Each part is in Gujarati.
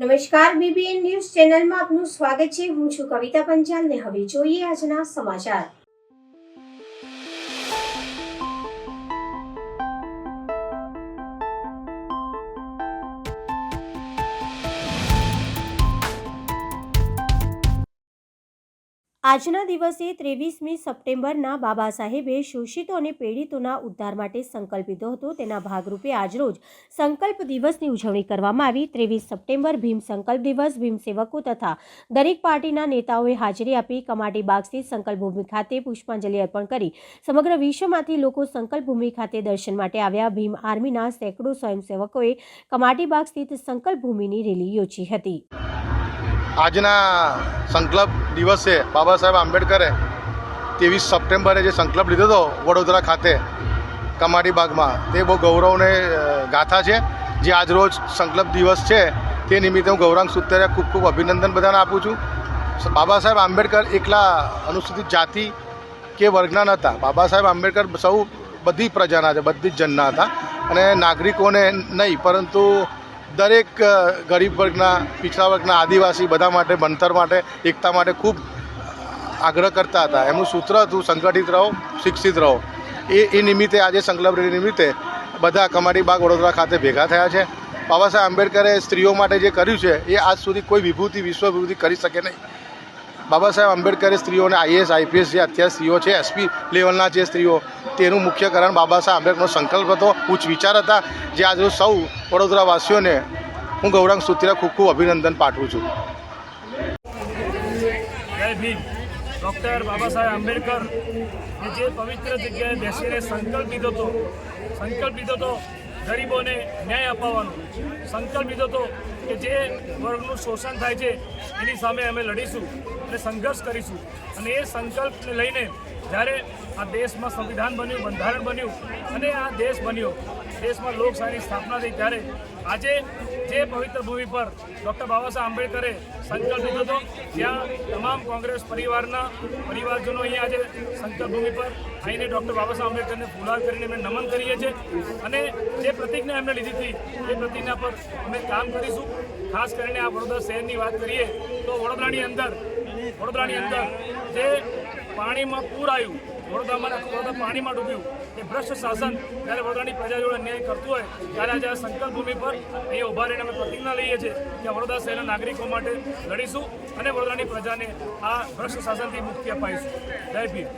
નમસ્કાર, બીબીએન ન્યૂઝ ચેનલમાં આપનું સ્વાગત છે। હું છું કવિતા પંચાલ ને હવે જોઈએ આજના સમાચાર। આજના દિવસે 23મી સપ્ટેમ્બરના બાબા સાહેબે શોષિતો અને પીડિતોના ઉદ્ધાર માટે સંકલ્પ લીધો હતો। તેના ભાગરૂપે આજરોજ સંકલ્પ દિવસની ઉજવણી કરવામાં આવી। 23 સપ્ટેમ્બર ભીમ સંકલ્પ દિવસ। ભીમ સેવકો તથા દરેક પાર્ટીના નેતાઓએ હાજરી આપી કમાટી બાગ સ્થિત સંકલ્પ ભૂમિ ખાતે પુષ્પાંજલિ અર્પણ કરી સમગ્ર વિશ્વમાંથી લોકો સંકલ્પ ભૂમિ ખાતે દર્શન માટે આવ્યા। ભીમ આર્મીના સેંકડો સ્વયંસેવકોએ કમાટી બાગ સ્થિત સંકલ્પ ભૂમિની રેલી યોજી હતી। આજના સંકલ્પ દિવસે બાબા સાહેબ આંબેડકરે 23 સપ્ટેમ્બરે જે સંકલ્પ લીધો હતો વડોદરા ખાતે કમાટી બાગમાં, તે બહુ ગૌરવને ગાથા છે। જે આજરોજ સંકલ્પ દિવસ છે તે નિમિત્તે હું ગૌરાંગ સૂત્રે ખૂબ ખૂબ અભિનંદન બધાને આપું છું। બાબા સાહેબ આંબેડકર એકલા અનુસૂચિત જાતિ કે વર્ગના નહોતા। બાબા સાહેબ આંબેડકર સૌ બધી પ્રજાના છે, બધી જ જનના હતા અને નાગરિકોને નહીં પરંતુ દરેક ગરીબ વર્ગના, પીછડા વર્ગના, આદિવાસી બધા માટે ભણતર માટે, એકતા માટે ખૂબ આગ્રહ કરતા હતા। એમનું સૂત્ર હતું સંગઠિત રહો, શિક્ષિત રહો। એ નિમિત્તે આજે સંકલ્પ રેલી નિમિત્તે બધા કમાટી બાગ વડોદરા ખાતે ભેગા થયા છે। બાબા સાહેબ આંબેડકરે સ્ત્રીઓ માટે જે કર્યું છે એ આજ સુધી કોઈ વિભૂતિ, વિશ્વ વિભૂતિ કરી શકે નહીં। બાબા સાહેબ આંબેડકરે સ્ત્રીઓને આઈએએસ, આઈપીએસ જે અત્યારે સ્ત્રીઓ છે, એસપી લેવલના જે સ્ત્રીઓ, તેનું મુખ્ય કારણ બાબા સાહેબ આંબેડકરનો સંકલ્પ હતો, ઉચ્ચ વિચાર હતા। જે આજે સૌ વડોદરાવાસીઓને હું ગૌરાંગ સૂત્રે ખૂબ ખૂબ અભિનંદન પાઠવું છું। જય ભીમ। ડૉક્ટર બાબા સાહેબ આંબેડકર જે પવિત્ર જગ્યાએ બેસીને સંકલ્પ લીધો હતો ગરીબોને ન્યાય અપાવવાનો। સંકલ્પ લીધો હતો કે જે વર્ગનું શોષણ થાય છે એની સામે અમે લડીશું અને સંઘર્ષ કરીશું। અને એ સંકલ્પને લઈને જ્યારે આ દેશમાં સંવિધાન બન્યું, બંધારણ બન્યું અને આ દેશ બન્યો, દેશમાં લોકશાહીની સ્થાપના થઈ, ત્યારે આજે જે પવિત્ર ભૂમિ પર ડૉક્ટર બાબા સાહેબ આંબેડકરે સંકલ્પ લીધો હતો, જ્યાં તમામ કોંગ્રેસ પરિવારજનો અહીંયા આજે સંકલ્પ ભૂમિ પર આવીને ડૉક્ટર બાબા સાહેબ આંબેડકરને ફુલાર કરીને અમે નમન કરીએ છીએ અને જે પ્રતિજ્ઞા એમને લીધી હતી એ પ્રતિજ્ઞા પર અમે કામ કરીશું। ખાસ કરીને આ વડોદરા શહેરની વાત કરીએ તો વડોદરાની અંદર જે પાણીમાં પૂર આવ્યું, વડોદરા પાણીમાં ડૂબ્યું, એ ભ્રષ્ટ શાસન જ્યારે વડોદરાની પ્રજા જોડે અન્યાય કરતું હોય ત્યારે આજે આ સંકલ્પ ભૂમિ પર અહીંયા ઊભા રહીને અમે પ્રતિજ્ઞા લઈએ છીએ કે વડોદરા શહેરના નાગરિકો માટે લડીશું અને વડોદરાની પ્રજાને આ ભ્રષ્ટ શાસનથી મુક્તિ અપાવીશું। જય ભીમ।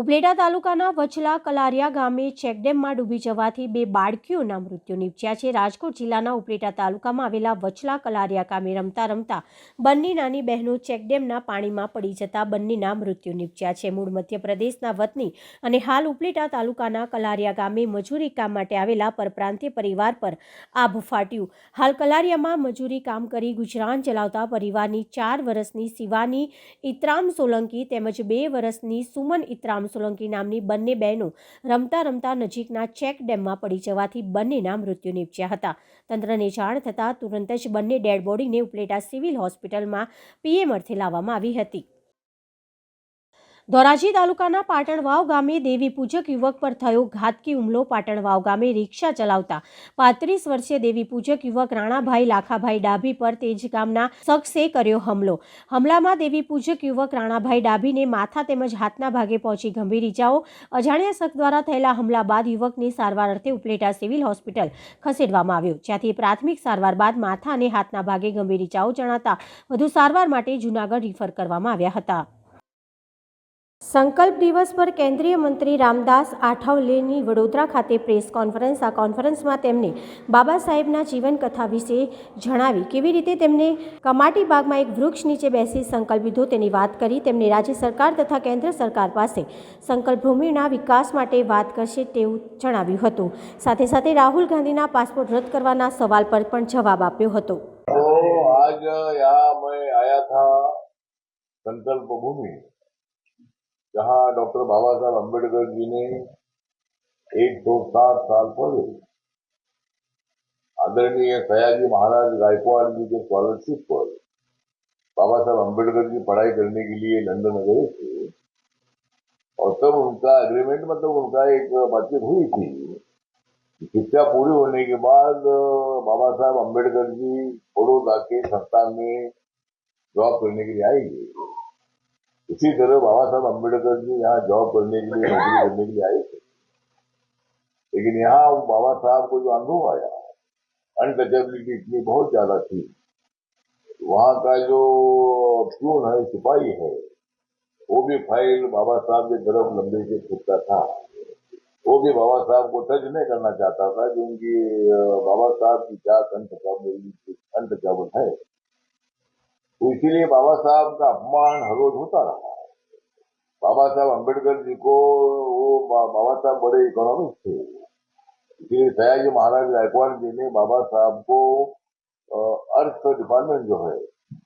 ઉપલેટા તાલુકાના વચલા કલારિયા ગામે ચેકડેમમાં ડૂબી જવાથી 2 બાળકીઓના મૃત્યુ નિપજ્યા છે. રાજકોટ જિલ્લાના ઉપલેટા તાલુકામાં આવેલા વચલા કલારિયા ગામે રમતા બંને નાની બહેનો ચેકડેમના પાણીમાં પડી જતા બંનેના મૃત્યુ નિપજ્યા છે. મૂળ મધ્યપ્રદેશના વતની અને હાલ ઉપલેટા તાલુકાના કલારિયા ગામે મજૂરી કામ માટે આવેલા પરપ્રાંતીય પરિવાર પર આભ ફાટ્યું. હાલ કલારિયામાં મજૂરી કામ કરી ગુજરાન ચલાવતા પરિવારની 4 વર્ષની શિવાની ઇત્રામ સોલંકી તેમજ 2 વર્ષની સુમન ઇત્રામ સોલંકી નામની બંને બહેનો રમતા નજીકના ચેક ડેમમાં પડી જવાથી બંનેના મૃત્યુ નિપજ્યા હતા. તંત્રને જાણ થતાં તુરંત જ બંને ડેડ બોડીને ઉપલેટા સિવિલ હોસ્પિટલમાં પીએમ અર્થે લાવવામાં આવી હતી. ધોરાજી તાલુકાના પાટણવાવ ગામે દેવી પૂજક યુવક પર થયો ઘાતકી હુમલો. પાટણવાવ ગામે રિક્ષા ચલાવતા 35 વર્ષીય દેવી પૂજક યુવક રાણાભાઈ લાખાભાઈ ડાભી પર તેજ ગામના શખ્સે કર્યો હુમલો. હુમલામાં દેવી પૂજક યુવક રાણાભાઈ ડાભીને માથા તેમજ હાથના ભાગે પહોંચી ગંભીર ઇજાઓ. અજાણ્યા શખ્સ દ્વારા થયેલા હુમલા બાદ યુવકને સારવાર અર્થે ઉપલેટા સિવિલ હોસ્પિટલ ખસેડવામાં આવ્યો, જ્યાંથી પ્રાથમિક સારવાર બાદ માથા અને હાથના ભાગે ગંભીર ઇજાઓ જણાતા વધુ સારવાર માટે જૂનાગઢ રિફર કરવામાં આવ્યા હતા. સંકલ્પ દિવસ પર કેન્દ્રીય મંત્રી રામદાસ આઠવલેની વડોદરા ખાતે પ્રેસ કોન્ફરન્સ. આ કોન્ફરન્સમાં તેમણે બાબા સાહેબના જીવનકથા વિશે જણાવી કેવી રીતે તેમને કમાટી બાગમાં એક વૃક્ષ નીચે બેસી સંકલ્પ લીધો તેની વાત કરી. તેમણે રાજ્ય સરકાર તથા કેન્દ્ર સરકાર પાસે સંકલ્પ ભૂમિના વિકાસ માટે વાત કરશે તેવું જણાવ્યું હતું. સાથે સાથે રાહુલ ગાંધીના પાસપોર્ટ રદ કરવાના સવાલ પર પણ જવાબ આપ્યો હતો. तो आज यहाँ मैं आया था संकल्प भूमि, जहाँ डॉक्टर बाबा साहब अम्बेडकर जी ने 107 साल पहले आदरणीय सयाजी महाराज गायकवाड़ जी के स्कॉलरशिप पर बाबा साहब अम्बेडकर की पढ़ाई करने के लिए लंदन गए थे और तब उनका एग्रीमेंट मतलब उनका एक बातचीत हुई थी. शिक्षा पूरी होने के बाद बाबा साहब अम्बेडकर जी बड़ौदा के संस्थान में जॉब करने के लिए आएंगे. इसी तरह बाबा साहब अम्बेडकर जी यहाँ जॉब करने के लिए नौकरी करने के लिए आए थे. लेकिन यहाँ बाबा साहब को जो अनुभव आया, अनटचेबिलिटी इतनी बहुत ज्यादा थी. वहाँ का जो प्यून है, सिपाही है, वो भी फाइल बाबा साहब की तरफ लंबे से फेंकता था. वो भी बाबा साहब को टच नहीं करना चाहता था, क्योंकि बाबा साहब की जात अनटचेबल है. तो इसीलिए बाबा साहब का अपमान हर रोज होता रहा. बाबा साहब अम्बेडकर जी को वो बाबा साहब बड़े इकोनॉमिस्ट थे, इसलिए सयाजी महाराज गायकवाड़ जी ने बाबा साहब को अर्थ डिपार्टमेंट जो है,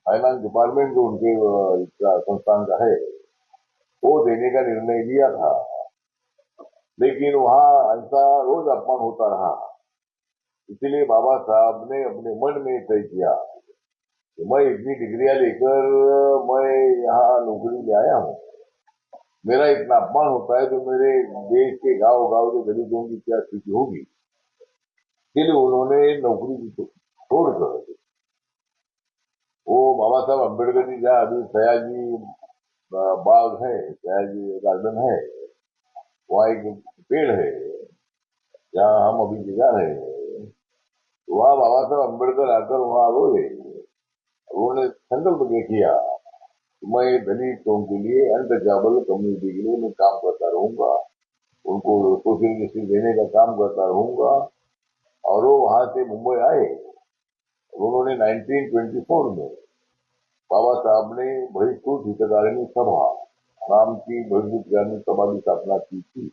फाइनेंस डिपार्टमेंट जो उनके संस्थान का है, वो देने का निर्णय लिया था. लेकिन वहाँ ऐसा रोज अपमान होता रहा. इसलिए बाबा साहब ने अपने मन में तय किया कि मैं इतनी डिग्रियां लेकर मैं यहाँ नौकरी ले आया हूँ, मेरा इतना अपमान होता है तो मेरे देश के गांव के दलितों की क्या स्थिति होगी. इसलिए उन्होंने नौकरी छोड़कर वो बाबा साहब अम्बेडकर जी जहाँ अभी सयाजी बाग है, सयाजी गार्डन है, वहाँ एक पेड़ है जहाँ हम अभी जगह रहे हैं, वहाँ बाबा साहब अम्बेडकर आकर वहाँ रोए. उन्होंने संकल्प किया कि मैं दलितों के लिए, अनटचेबल कम्युनिटी के लिए मैं काम करता रहूंगा, उनको सोशल जस्टिस देने का काम करता रहूंगा. और वो वहां से मुंबई आए. उन्होंने 1924 में बाबा साहब ने बहिष्कृत हितकारिणी सभा नाम की बहिष्कृत सभा की स्थापना की थी.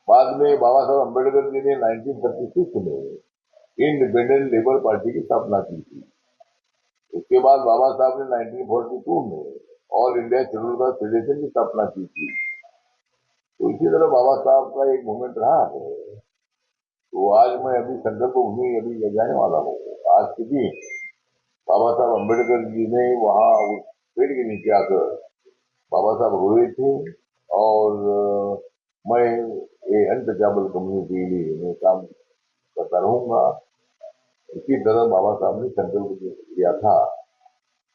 बाद में बाबा साहब अम्बेडकर जी ने 1936 में इंडिपेंडेंट लेबर पार्टी की स्थापना की थी. उसके बाद बाबा साहब ने 1942 में all India schedule caste federation की स्थापना की थी. तो इसी तरह बाबा साहब का एक मूवमेंट रहा है. तो आज मैं अभी संकल्प भूमि अभी जाने वाला हूँ. आज के दिन बाबा साहब अम्बेडकर जी ने वहाँ उस पेड़ के नीचे आकर बाबा साहब रोए थे और मैं ये अनटचेबल कम्युनिटी के लिए मैं काम करता रहूंगा. इसी तरह बाबा साहब ने संकल्प किया था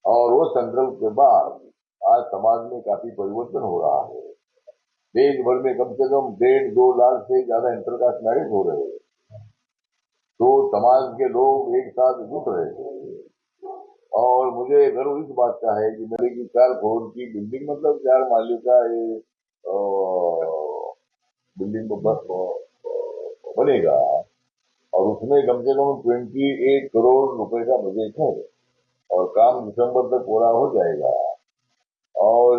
और वो संकल्प के बाद आज समाज में काफी परिवर्तन हो रहा है. देश भर में कम से कम 1.5-2 लाख से ज्यादा इंटरकास्ट मैरिज हो रहे हैं. तो समाज के लोग एक साथ जुट रहे हैं और मुझे गर्व इस बात का है कि मेरे की 4 फ्लोर की बिल्डिंग, मतलब 4 माले का ये बिल्डिंग बनेगा और उसमें कम से कम 28 करोड़ रुपए का बजट है और काम दिसंबर तक पूरा हो जाएगा। और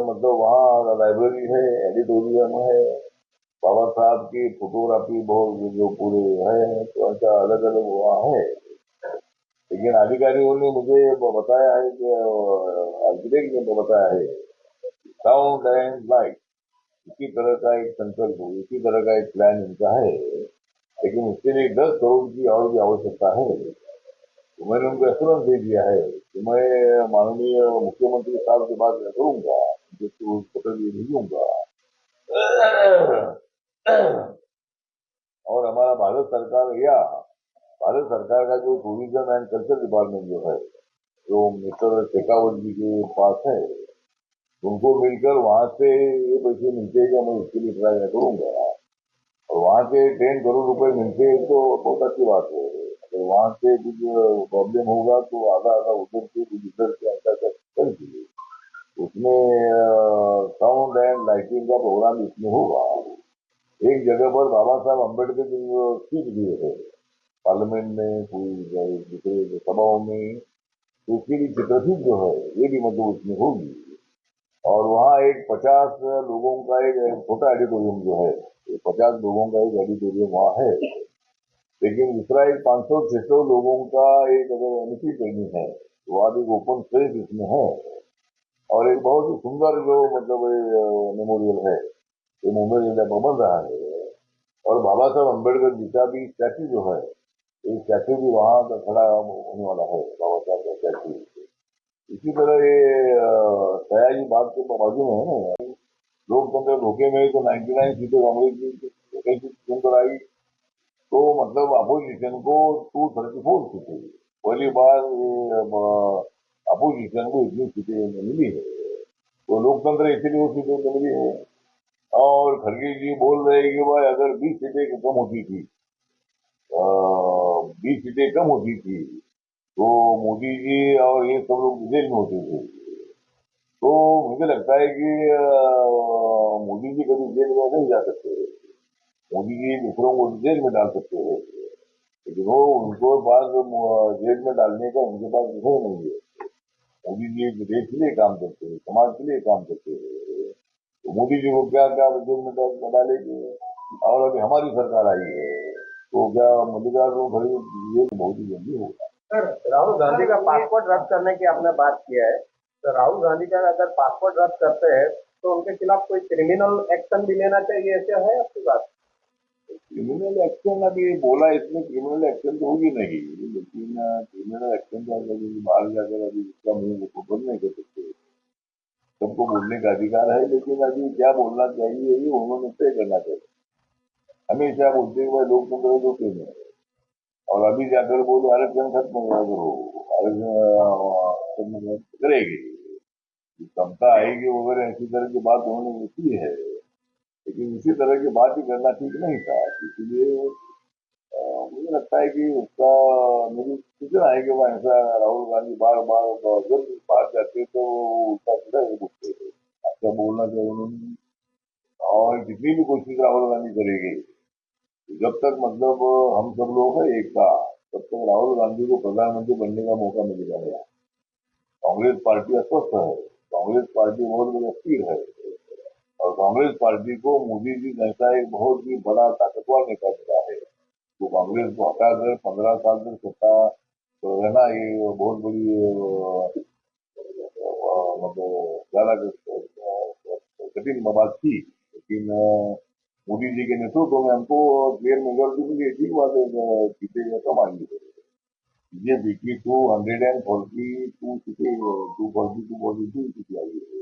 मतलब वहाँ लाइब्रेरी है, एडिटोरियम है, बाबा साहब की फोटोग्राफी बहुत जो पूरे है, तो ऐसा अलग अलग वहाँ है। लेकिन अधिकारियों ने मुझे बताया है कि आर्किटेक्ट ने बताया है साउंड एंड लाइट इसी तरह का एक संकल्प हो, इसी तरह का एक प्लान इनका है, लेकिन उसके लिए 10 करोड़ की और भी आवश्यकता है। तो मैंने उनको एश्योरेंस दे दिया है कि मैं माननीय मुख्यमंत्री साहब से बात करूंगा, जिसको पत्र भी भेजूंगा और हमारा भारत सरकार का जो टूरिज्म एंड कल्चर डिपार्टमेंट जो है, जो मिस्टर शेखावत जी के पास है, उनको मिलकर वहां से ये पैसे मिलते हैं, मैं उसके लिए ट्राई करूंगा। और वहां से 10 करोड़ रुपए मिलते हैं तो बहुत अच्छी बात है। अगर वहां से कुछ प्रॉब्लम होगा तो आधा आधा उधर से कुछ इधर से ऐसा कर दीजिए। उसमें साउंड एंड लाइटिंग का प्रोग्राम इसमें होगा। एक जगह पर बाबा साहब अम्बेडकर की जो स्पीच दिए है पार्लियामेंट में, कोई दूसरे सभाओं में, तो उसके लिए चित्रफित जो है ये भी मतलब उसमें होगी। और वहाँ एक 50 लोगों का एक छोटा ऑडिटोरियम जो है, 50 लोगों का एक ऑडिटोरियम वहाँ है। लेकिन दूसरा एक 500-600 लोगों का एक अगर एंट्री करनी है तो वहाँ एक ओपन स्पेस इसमें है। और एक बहुत ही सुंदर जो मतलब मेमोरियल है, ये मुंबई जिले में बन रहा है। और बाबा साहब अम्बेडकर जी का भी स्टैच्यू जो है, ये स्टैच्यू भी वहाँ का खड़ा होने वाला है, बाबा साहब का स्टैच्यू। इसी तरह ये सयाजी बाग के बाजू में है ना, लोकतंत्र धोखे में तो 99 सीटें कांग्रेस की चुनकर आई, तो मतलब अपोजिशन को 234 सीटें, पहली बार अपोजिशन को इतनी सीटें मिली है। तो लोकतंत्र इसीलिए वो सीटें मिली है। और खड़गे जी बोल रहे हैं कि भाई अगर 20 सीटें कम होती थी, 20 सीटें कम होती थी तो मोदी जी और ये सब लोग जेल में होते थे। तो मुझे लगता है कि मोदी जी कभी जेल में नहीं जा सकते। मोदी जी दूसरों को जेल में डाल सकते हैं, लेकिन वो उनको पास जेल में डालने का उनके पास विषय नहीं है। मोदी जी देश के लिए काम करते हैं, समाज के लिए काम करते हैं, तो मोदी जी को क्या क्या जेल में डालेंगे। और अभी हमारी सरकार आई है तो क्या मल्लिकार्जुन खड़गे जेल बहुत ही जल्दी होगा। सर, राहुल गांधी का पासपोर्ट रद्द करने की आपने बात किया है, तो राहुल गांधी का अगर पासपोर्ट रद्द करते हैं तो उनके खिलाफ कोई क्रिमिनल एक्शन भी लेना चाहिए, ऐसा है आपकी बात? क्रिमिनल एक्शन अभी बोला, इसमें क्रिमिनल एक्शन तो होगी नहीं, लेकिन क्रिमिनल एक्शन तो अगर बाहर जाकर अभी इसका मुंह को बंद नहीं कर सकते। सबको बोलने का अधिकार है, लेकिन अभी क्या बोलना चाहिए ये उन्होंने तय करना चाहिए। हमेशा बोलते हुए लोकतंत्र धोखे में, और अभी जाकर बोले आरक्षण खत्म करो, आरक्षण करेगी, क्षमता आएगी वगैरह ऐसी तरह की बात उन्होंने की है। लेकिन इसी तरह की बात ही करना ठीक नहीं था, इसलिए मुझे लगता है कि उसका मेरी सूचना है कि वह ऐसा राहुल गांधी बार बार जब बाहर जाते तो उसका सीधा ही पूछते थे अच्छा बोलना चाहिए नहीं। और जितनी भी कोशिश राहुल गांधी करेगी, जब तक मतलब हम सब लोग हैं एकता, तब तक राहुल गांधी को प्रधानमंत्री बनने का मौका मिलेगा नहीं। कांग्रेस पार्टी अस्वस्थ है, कांग्रेस पार्टी बहुत बड़ी अस्थिर है, और कांग्रेस पार्टी को मोदी जी जैसा एक बहुत ही बड़ा ताकतवर नेता मिला है, तो कांग्रेस को हटाकर 15 साल तक सत्ता तो रहना ये बहुत बड़ी मतलब ज्यादा कठिन बात थी। लेकिन मोदी जी के नेतृत्व में हमको क्लियर मेजोरिटी मिली, ठीक बात है, सीटें कम आई है। बीजेपी की 242 सीटें, 242 सीटें आई है।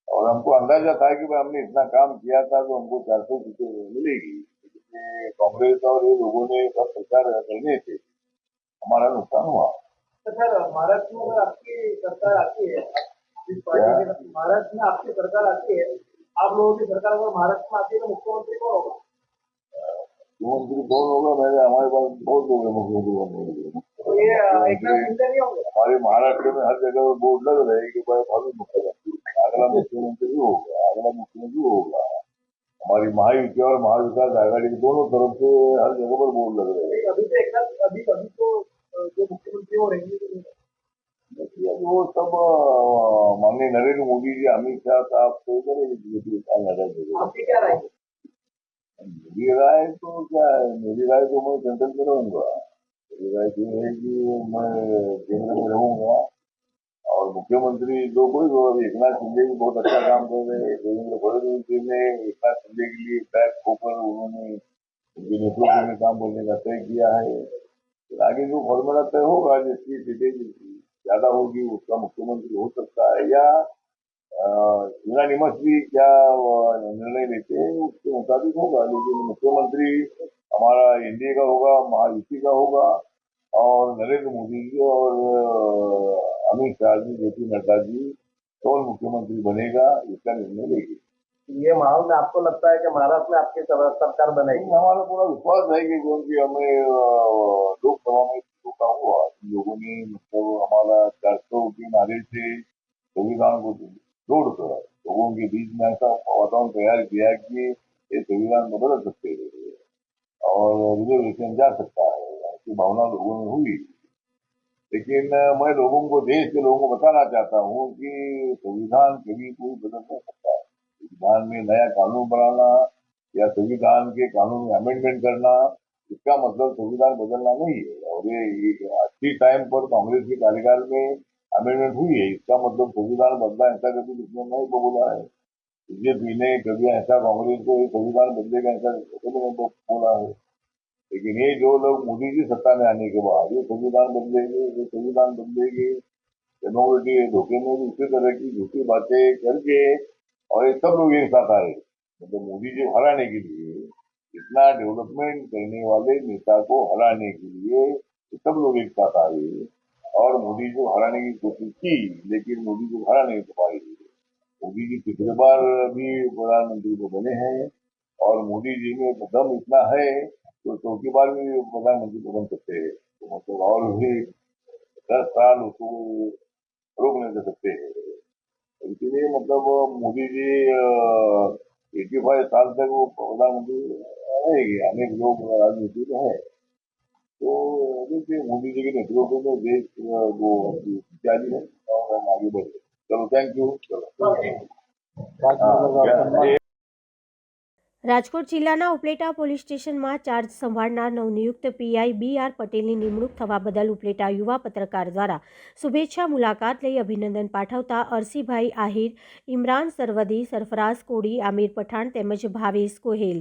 और हमको अंदाजा था कि भाई हमने इतना काम किया था तो हमको 400 सीटें मिलेगी। लेकिन कांग्रेस और ये लोगों ने सब प्रचार करने से हमारा नुकसान हुआ। तो सर, महाराष्ट्र में अगर आपकी सरकार आती है, जिस पार्टी की महाराष्ट्र में आपकी सरकार आती है, आप लोगों की सरकार अगर महाराष्ट्र में आती है तो मुख्यमंत्री कौन होगा? मुख्यमंत्री कौन होगा, मैंने हमारे पास बहुत लोग हैं मुख्यमंत्री बनने के लिए। तो ये एक नाथ शिंदे नहीं होंगे? हमारे महाराष्ट्र में हर जगह बोर्ड लग रहे हैं कि भाई भावी मुख्यमंत्री। अगला मुख्यमंत्री होगा। हमारी महायुति और महाविकास आघाड़ी दोनों तरफ से हर जगह पर बोर्ड लग रहे हैं। अभी तो जो मुख्यमंत्री हो रहेंगे वो सब माननीय नरेंद्र मोदी जी, अमित शाह साहब तो करेंगे। आपकी क्या राय? मेरी राय तो क्या है, मेरी राय तो मैं सेंट्रल में रहूंगा। मेरी राय ये है कि मैं केंद्र में रहूंगा और मुख्यमंत्री जो कोई एकनाथ शिंदे भी बहुत अच्छा काम कर रहे हैं। देवेंद्र फडणवीस जी ने एकनाथ शिंदे के लिए बैक होकर उन्होंने उनके नेतृत्व में काम करने का तय किया है। फिर आगे जो फॉर्मूला तय होगा, जिसकी सीटें ज्यादा होगी उसका मुख्यमंत्री हो सकता है, या यूनानिमस भी क्या निर्णय लेते हैं उसके मुताबिक होगा। लेकिन मुख्यमंत्री हमारा एनडीए का होगा, महायुति का होगा और नरेंद्र मोदी जी और अमित शाह जी, जेपी नड्डा जी कौन मुख्यमंत्री बनेगा इसका निर्णय लेगी। ये माहौल में आपको लगता है कि महाराष्ट्र में आपकी सरकार बनेगी? हमारा पूरा विश्वास है कि क्योंकि हमें लोकसभा में रोका हुआ, लोगों ने मतलब हमारा 400 के नारे से संविधान को जोड़कर लोगों के बीच में ऐसा वातावरण तैयार किया कि ये संविधान को बदल सकते हैं और रिजर्वेशन जा सकता है, ऐसी भावना लोगों में हुई। लेकिन मैं लोगों को, देश के लोगों को बताना चाहता हूँ कि संविधान कभी कोई बदल नहीं सकता है। संविधान में नया कानून बनाना या संविधान के कानून में अमेंडमेंट करना, इसका मतलब संविधान बदलना नहीं है। और ये अच्छी टाइम पर कांग्रेस के कार्यकाल में अमेंडमेंट हुई है, इसका मतलब संविधान बदला ऐसा कभी किसने नहीं बोला है। बीजेपी ने कभी ऐसा कांग्रेस को संविधान बदलेगा ऐसा कभी नहीं बोला है। लेकिन ये जो लोग मोदी जी सत्ता में आने के बाद ये संविधान बदलेगी, डेमोक्रेसी धोखे में भी उसी तरह की झूठी बातें करके और ये सब लोग एक साथ आए, मतलब मोदी जी हराने के लिए, इतना डेवलपमेंट करने वाले नेता को हराने के लिए सब लोग एक साथ आए और मोदी को हराने की कोशिश की, लेकिन मोदी को हरा नहीं पाए। मोदी जी तीसरी बार भी प्रधानमंत्री को बने हैं और मोदी जी में दम इतना है तो चौथी बार भी प्रधानमंत्री को बन सकते हैं। तो मतलब और भी 10 साल उसको रोक नहीं दे सकते हैं। इसलिए मतलब मोदी जी 85 साल तक वो प्रधानमंत्री रहेगी। अनेक लोग राजनीति में है, तो देखिए मोदी जी के नेतृत्व में देश वो जारी है और हम आगे बढ़ रहे। चलो, थैंक यू। રાજકોટ જિલ્લાના ઉપલેટા પોલીસ સ્ટેશનમાં ચાર્જ સંભાળનાર નવનિયુક્ત પીઆઈ બી.આર. પટેલની નિમણૂક થવા બદલ ઉપલેટા યુવા પત્રકાર દ્વારા શુભેચ્છા મુલાકાત લઈ અભિનંદન પાઠવતા અરસીભાઈ આહિર, ઇમરાન સરવદી, સરફરાઝ કોડી, આમિર પઠાણ તેમજ ભાવેશ ગોહેલ.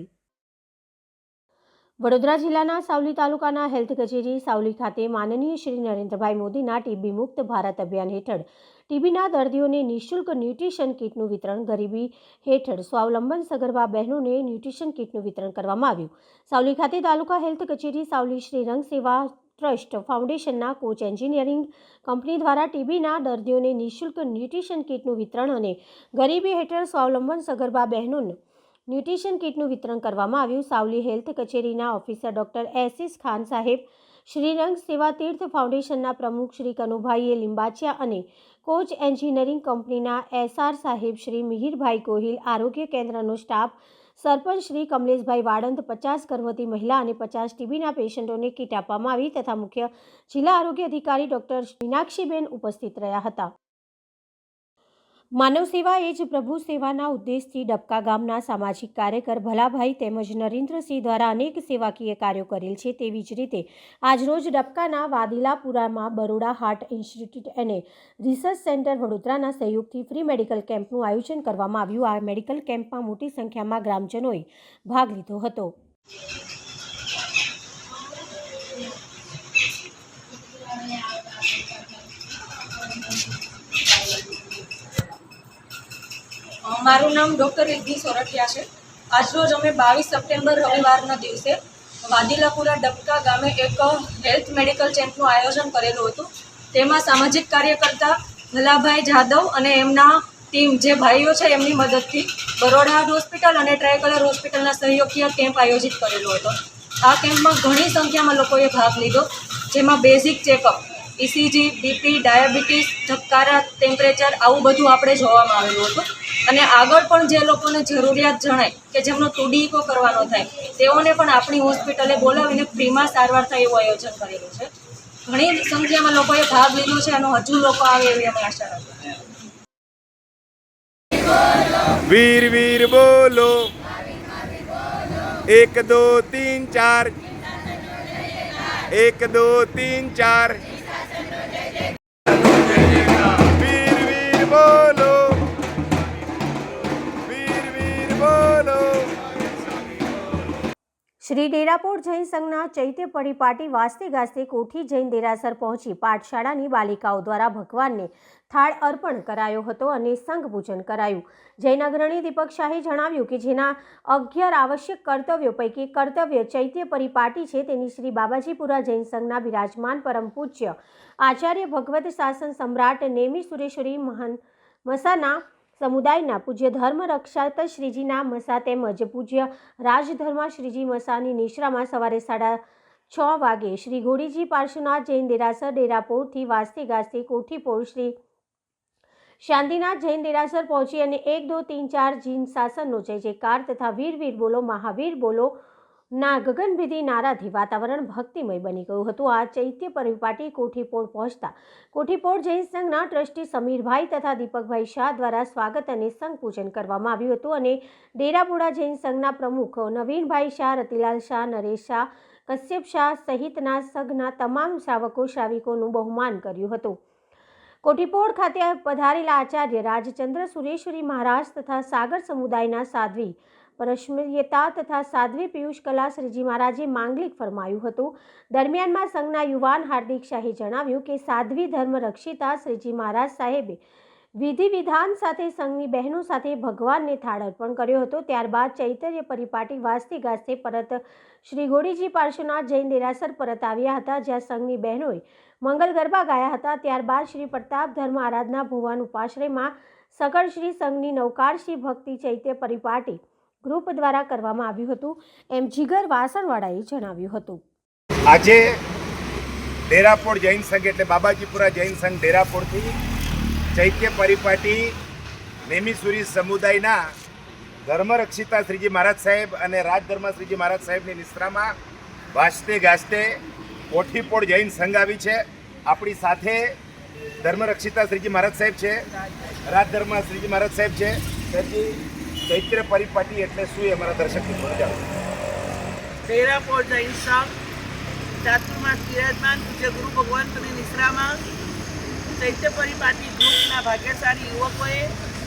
વડોદરા જિલ્લાના સાવલી તાલુકાના હેલ્થ કચેરી સાવલી ખાતે માનનીય શ્રી નરેન્દ્રભાઈ મોદીના ટીબી મુક્ત ભારત અભિયાન હેઠળ ટીબીના દર્દીઓને નિઃશુલ્ક ન્યુટ્રિશન કીટનું વિતરણ, ગરીબી હેઠળ સ્વાવલંબન સગર્ભા બહેનોને ન્યુટ્રિશન કીટનું વિતરણ કરવામાં આવ્યું. સાવલી ખાતે તાલુકા હેલ્થ કચેરી સાવલી શ્રીરંગ સેવા ટ્રસ્ટ ફાઉન્ડેશનના કોચ એન્જિનિયરિંગ કંપની દ્વારા ટીબીના દર્દીઓને નિઃશુલ્ક ન્યુટ્રિશન કીટનું વિતરણ અને ગરીબી હેઠળ સ્વાવલંબન સગર્ભા બહેનોને ન્યુટ્રિશન કીટનું વિતરણ કરવામાં આવ્યું. સાવલી હેલ્થ કચેરીના ઓફિસર ડોક્ટર એસીસ ખાન સાહેબ, શ્રીરંગ સેવા તીર્થ ફાઉન્ડેશનના પ્રમુખ શ્રી કનુભાઈએ લિંબાચિયા અને કોચ એન્જિનિયરિંગ કંપનીના એસઆર સાહેબ શ્રી મિહિરભાઈ ગોહિલ, આરોગ્ય કેન્દ્રનો સ્ટાફ, સરપંચ શ્રી કમલેશભાઈ વાળંદ, 50 ગર્ભવતી મહિલા અને 50 ટીબીના પેશન્ટોને કીટ આપવામાં આવી તથા મુખ્ય જિલ્લા આરોગ્ય અધિકારી ડોક્ટર મીનાક્ષીબેન ઉપસ્થિત રહ્યા હતા. માનવ સેવા એ જ પ્રભુ સેવાના ઉદ્દેશથી ડબકા ગામના સામાજિક કાર્યકર ભલાભાઈ તેમજ નરેન્દ્રસિંહ દ્વારા અનેક સેવાકીય કાર્યો કરેલ છે. તેવી જ રીતે આજરોજ ડબકાના વાદિલાપુરામાં બરોડા હાર્ટ ઇન્સ્ટિટ્યૂટ અને રિસર્ચ સેન્ટર વડોદરાના સહયોગથી ફ્રી મેડિકલ કેમ્પનું આયોજન કરવામાં આવ્યું. આ મેડિકલ કેમ્પમાં મોટી સંખ્યામાં ગ્રામજનોએ ભાગ લીધો હતો. મારું નામ ડૉક્ટર રિદ્ધિ સોરઠિયા છે. આજરોજ અમે 22 સપ્ટેમ્બર રવિવારના દિવસે વાદિલાપુરા ડબકા ગામે એક હેલ્થ મેડિકલ કેમ્પનું આયોજન કરેલું હતું. તેમાં સામાજિક કાર્યકર્તા ભલાભાઈ જાદવ અને એમના ટીમ જે ભાઈઓ છે એમની મદદથી બરોડા હાર્ટ હોસ્પિટલ અને ટ્રાયકલર હોસ્પિટલના સહયોગથી કેમ્પ આયોજિત કરેલો હતો. આ કેમ્પમાં ઘણી સંખ્યામાં લોકોએ ભાગ લીધો, જેમાં basic checkup, ECG, BP, diabetes, ધબકારા, ટેમ્પરેચર આવું બધું આપણે જોવામાં આવેલું હતું. અને આગળ પણ જે લોકોને જરૂરિયાત જણાય કે જેમનો 2D ઇકો કરવાનો થાય તેઓને પણ આપણી હોસ્પિટલે બોલાવીને ફ્રીમાં સારવાર થાય એવું આયોજન કરેલું છે. ઘણી સંખ્યામાં લોકોએ ભાગ લીધો છે અને હજુ લોકો આવે એવી અમે આશા રાખીએ. वीर वीर बोलो 1 2 3 4 1 2 3 4 वीर वीर बोलो वीर वीर बोलो। શ્રી ડેરાપોર જૈન સંઘના ચૈત્ય પરિપાટી વાસ્તે ગાસ્તે કોઠી જૈન દેરાસર પહોંચી પાઠશાળાની બાલિકાઓ દ્વારા ભગવાનને થાળ અર્પણ કરાયો હતો અને સંઘ પૂજન કરાયું. જૈન અગ્રણી દીપક શાહે જણાવ્યું કે જેના 11 આવશ્યક કર્તવ્યો પૈકી કર્તવ્ય ચૈત્ય પરિપાટી છે તેની શ્રી બાબાજીપુરા જૈન સંઘના બિરાજમાન પરમ પૂજ્ય આચાર્ય ભગવત શાસન સમ્રાટ નેમી સુરેશ્વરી મહાન મસાના સમુદાયના પૂજ્ય ધર્મ રક્ષાત શ્રીજીના મસા તેમજ પૂજ્ય રાજધર્મા શ્રીજી મસાની નિશ્રામાં સવારે 6:30 વાગે શ્રી ઘોડીજી પાર્શ્વનાથ જૈન દેરાસર ડેરાપોરથી વાસ્તે ગાસ્તે કોઠીપોર શ્રી શાંતિનાથ જૈન દેરાસર પહોંચી અને 1 2 3 4 જૈન શાસનનો જય જયકાર તથા વીર વીર બોલો મહાવીર બોલો ના ગગનભેદી નારાથી વાતાવરણ ભક્તિમય બની ગયું હતું. આ ચૈત્ય પરિપાટી કોઠીપોર પહોંચતા કોઠીપોર જૈન સંઘના ટ્રસ્ટી સમીરભાઈ તથા દીપકભાઈ શાહ દ્વારા સ્વાગત અને સંઘ પૂજન કરવામાં આવ્યું હતું અને ડેરાપોડા જૈન સંઘના પ્રમુખ નવીનભાઈ શાહ, રતિલાલ શાહ, નરેશ શાહ, કશ્યપ શાહ સહિતના સંઘના તમામ શ્રાવકો શ્રાવિકોનું બહુમાન કર્યું હતું. કોઠીપોર ખાતે પધારેલા આચાર્ય રાજચંદ્ર સુરેશ્વરી મહારાજ તથા સાગર સમુદાયના સાધ્વી પરશ્મયતા તથા સાધ્વી પિયુષ કલા શ્રીજી મહારાજે માંગલિક ફરમાયું હતું. દરમિયાનમાં સંઘના યુવાન હાર્દિક શાહે જણાવ્યું કે સાધ્વી ધર્મ રક્ષિતા શ્રીજી મહારાજ સાહેબે વિધિ વિધાન સાથે સંઘની બહેનો સાથે ભગવાનને થાળ અર્પણ કર્યો હતો. ત્યારબાદ ચૈતન્ય પરિપાટી વાસ્તે ગાસ્તે પરત શ્રી ઘોડીજી પાર્શ્વનાથ જૈન દેરાસર પરત આવ્યા હતા, જ્યાં સંઘની બહેનોએ મંગલ ગરબા ગાયા હતા. ત્યારબાદ શ્રી પ્રતાપ ધર્મ આરાધના ભુવન ઉપાશ્રયમાં સકળ શ્રી સંઘની નવકારશ્રી ભક્તિ ચૈત્ય પરિપાટી ગ્રુપ દ્વારા કરવામાં આવ્યું હતું એમ જીગર વાસણવાળાએ જણાવ્યું હતું. આજે ડેરાપોર જૈન સંઘ એટલે બાબાજીપુરા જૈન સંઘ ડેરાપોરથી ચૈત્ય પરિપાટી નેમીસુરી સમુદાયના ધર્મરક્ષિતા શ્રીજી મહારાજ સાહેબ અને રાજધર્મા શ્રીજી મહારાજ સાહેબની નિશ્રામાં વાસ્તે ગાસ્તે કોઠીપોર જૈન સંઘ આવી છે. આપણી સાથે ધર્મરક્ષિતા શ્રીજી મહારાજ સાહેબ છે, રાજધર્મા શ્રીજી મહારાજ સાહેબ છે. સરજી, ચૈત્ર પરિપાટી એટલે શું એ અમારા દર્શકને સમજાવો. ડેરાપોર જૈન સંઘ ચાતુર્માસ બિરાજમાન પૂજ્ય ગુરુ ભગવંતની નિશ્રામાં ચૈત્ય પરિપાટી ગ્રુપના ભાગ્યશાળી યુવકોએ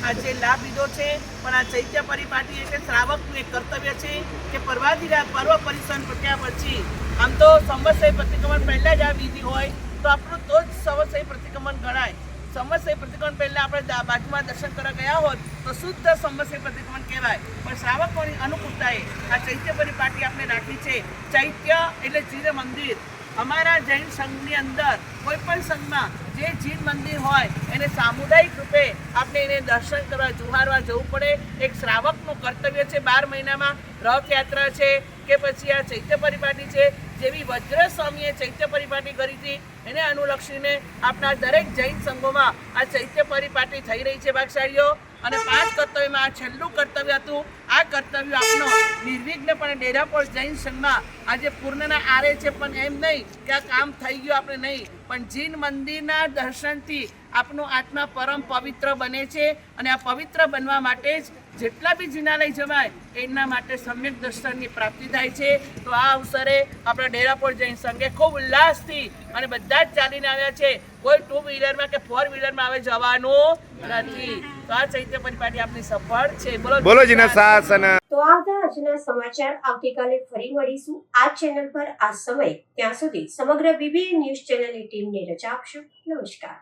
આજે લાભ લીધો છે. પણ આ ચૈત્ય પરિપાટી એટલે શ્રાવકનું એક કર્તવ્ય છે કે પરવાદિરા પર્વ પરિસન પટ્યા પછી આમ તો સંવત્સરી પ્રતિક્રમણ પહેલાં જ આ વિધિ હોય તો આપણું તો જ સંવત્સરી પ્રતિક્રમણ ગણાય. સંવત્સરી પ્રતિક્રમણ પહેલાં આપણે બાજુમાં દર્શન કરવા ગયા હોત તો શુદ્ધ સંવત્સરી પ્રતિક્રમણ કહેવાય. પણ શ્રાવકોની અનુકૂળતાએ આ ચૈત્ય પરિપાટી આપણે રાખી છે. ચૈત્ય એટલે જીન મંદિર. અમારા જૈન સંઘની અંદર કોઈ પણ સંઘમાં જે જીન મંદિર હોય એને સામુદાયિક રૂપે આપણે એને દર્શન કરવા જુહારવા જવું પડે. એક શ્રાવકનું કર્તવ્ય છે. 12 મહિનામાં રથયાત્રા છે કે પછી આ ચૈત્ય પરિપાટી છે. જેવી વજ્ર સ્વામીએ ચૈત્ય પરિપાટી કરી હતી એને અનુલક્ષીને આપણા દરેક જૈન સંઘોમાં આ ચૈત્ય પરિપાટી થઈ રહી છે ભાગશાળીઓ. અને 5 કર્તવ્યમાં આ છેલ્લું કર્તવ્ય હતું. આ કર્તવ્ય આપનો નિર્વિઘ્નપણે ડેરાપોર જૈન સંઘમાં આજે પૂર્ણના આરે છે. પણ એમ નહીં કે આ કામ થઈ ગયું આપણે નહીં, પણ જીન મંદિરના દર્શનથી આપનું આત્મા પરમ પવિત્ર બને છે. અને આ પવિત્ર બનવા માટે જ જેટલા બી જીનાલય જવાય એના માટે સમ્યક દર્શનની પ્રાપ્તિ થાય છે. તો આ અવસરે આપણા ડેરાપોર જૈન સંઘે ખૂબ ઉલ્લાસથી અને બધા જ ચાલીને આવ્યા છે. કોઈ 2 વ્હીલરમાં કે 4 વ્હીલરમાં આવે જવાનું નથી. તો આ ચૈત્ય પરિપાટી આપની સફળ છે. બોલો જીના શાસન. તો આ હતા આજના સમાચાર. આવતીકાલે ફરી મળીશું આ ચેનલ પર આ સમય. ત્યાં સુધી સમગ્ર BBN ન્યૂઝ ચેનલની ટીમને રજા આપશો. નમસ્કાર.